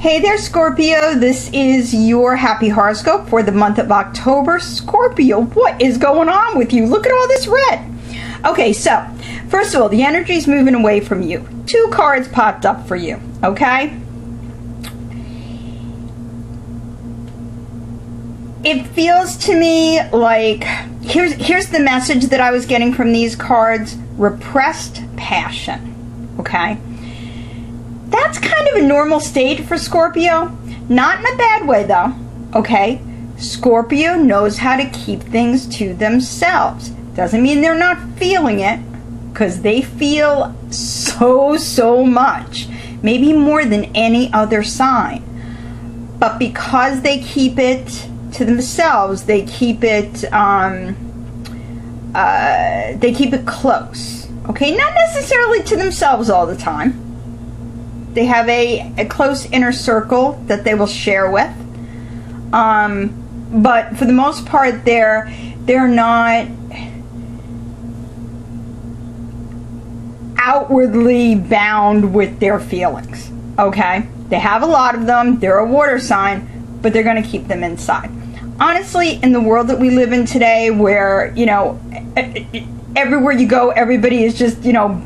Hey there, Scorpio. This is your happy horoscope for the month of October. Scorpio, what is going on with you? Look at all this red. Okay, so first of all, the energy is moving away from you. 2 cards popped up for you, okay? It feels to me like, here's the message that I was getting from these cards: repressed passion, okay? That's kind of a normal state for Scorpio. Not in a bad way, though, okay? Scorpio knows how to keep things to themselves. Doesn't mean they're not feeling it, because they feel so much. Maybe more than any other sign. But because they keep it to themselves, they keep it close, okay? Not necessarily to themselves all the time. They have a close inner circle that they will share with, but for the most part, they're not outwardly bound with their feelings. Okay, they have a lot of them. They're a water sign, but they're going to keep them inside. Honestly, in the world that we live in today, where everywhere you go, everybody is just,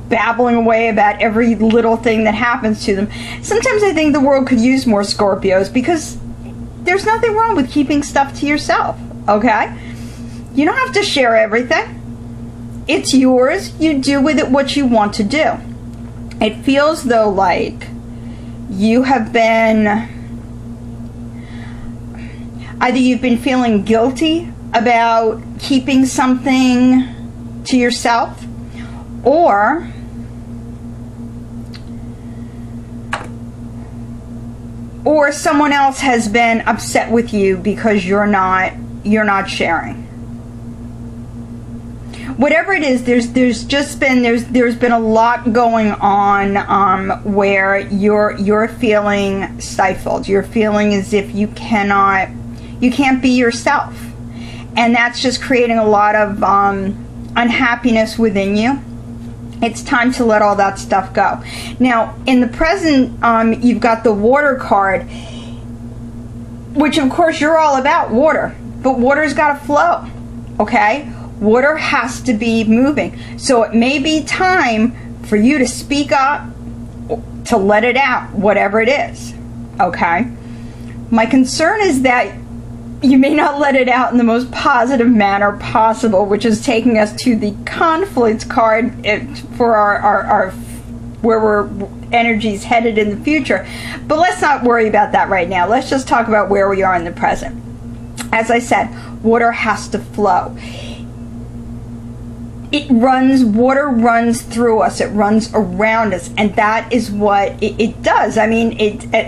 babbling away about every little thing that happens to them. Sometimes I think the world could use more Scorpios, because there's nothing wrong with keeping stuff to yourself, okay? You don't have to share everything. It's yours. You do with it what you want to do. It feels, though, like you have been, either you've been feeling guilty about keeping something to yourself, or someone else has been upset with you because you're not sharing. Whatever it is, there's been a lot going on where you're feeling stifled. You're feeling as if you can't be yourself, and that's just creating a lot of unhappiness within you. It's time to let all that stuff go. Now, in the present, you've got the water card, which of course you're all about water, but water's got to flow, okay? Water has to be moving. So it may be time for you to speak up, to let it out, whatever it is, okay? My concern is that you may not let it out in the most positive manner possible, which is taking us to the conflicts card for our where we're energies headed in the future. But let's not worry about that right now. Let's just talk about where we are in the present. As I said, water has to flow. Water runs through us, it runs around us, and that is what it does. I mean,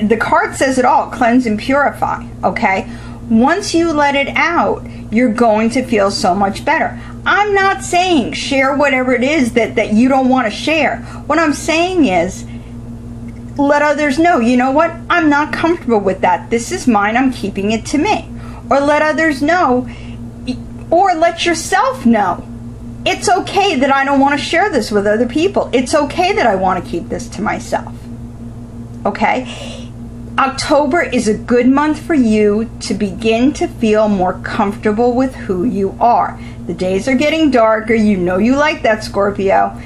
the card says it all: cleanse and purify, okay? Once you let it out, you're going to feel so much better. I'm not saying share whatever it is that you don't want to share. What I'm saying is let others know, you know what, I'm not comfortable with that. This is mine, I'm keeping it to me. Or let others know, or let yourself know. It's okay that I don't want to share this with other people. It's okay that I want to keep this to myself. Okay? October is a good month for you to begin to feel more comfortable with who you are. The days are getting darker. You know you like that, Scorpio.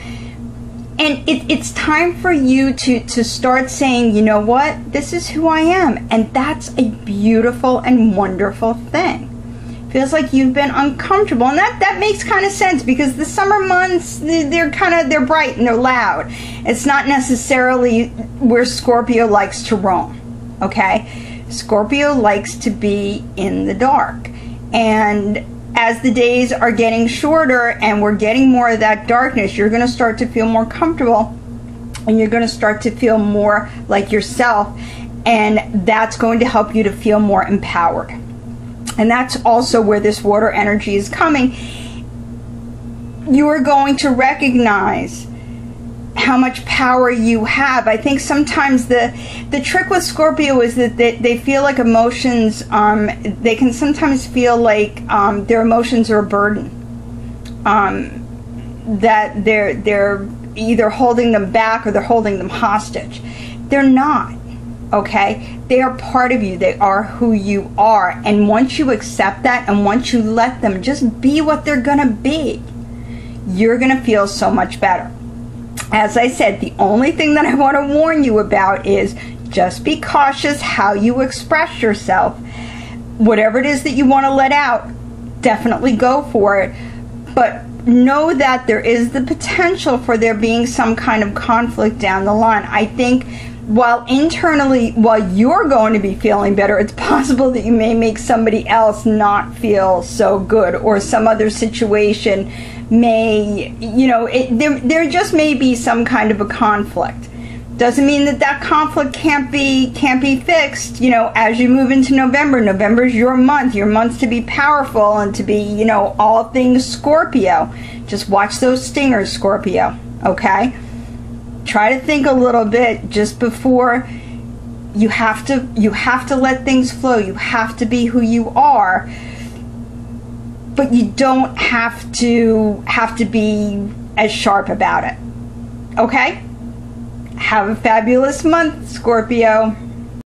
And it's time for you to start saying, you know what? This is who I am. And that's a beautiful and wonderful thing. Feels like you've been uncomfortable, and that makes kind of sense, because the summer months, they're bright and they're loud. It's not necessarily where Scorpio likes to roam. Okay, Scorpio likes to be in the dark, and as the days are getting shorter and we're getting more of that darkness, you're going to start to feel more comfortable, and you're going to start to feel more like yourself, and that's going to help you to feel more empowered. And that's also where this water energy is coming. You are going to recognize how much power you have. I think sometimes the trick with Scorpio is that they feel like emotions, they can sometimes feel like their emotions are a burden, that they're either holding them back or they're holding them hostage. They're not. Okay? They are part of you. They are who you are. And once you accept that and once you let them just be what they're going to be, you're going to feel so much better. As I said, the only thing that I want to warn you about is just be cautious how you express yourself. Whatever it is that you want to let out, definitely go for it. But know that there is the potential for there being some kind of conflict down the line. I think while internally, while you're going to be feeling better, it's possible that you may make somebody else not feel so good, or some other situation may, you know, there just may be some kind of a conflict. Doesn't mean that that conflict can't be fixed, you know, as you move into November. November's your month to be powerful and to be, you know, all things Scorpio. Just watch those stingers, Scorpio, okay? Try to think a little bit just before you have to let things flow. You have to be who you are, but you don't have to be as sharp about it, okay? Have a fabulous month, Scorpio.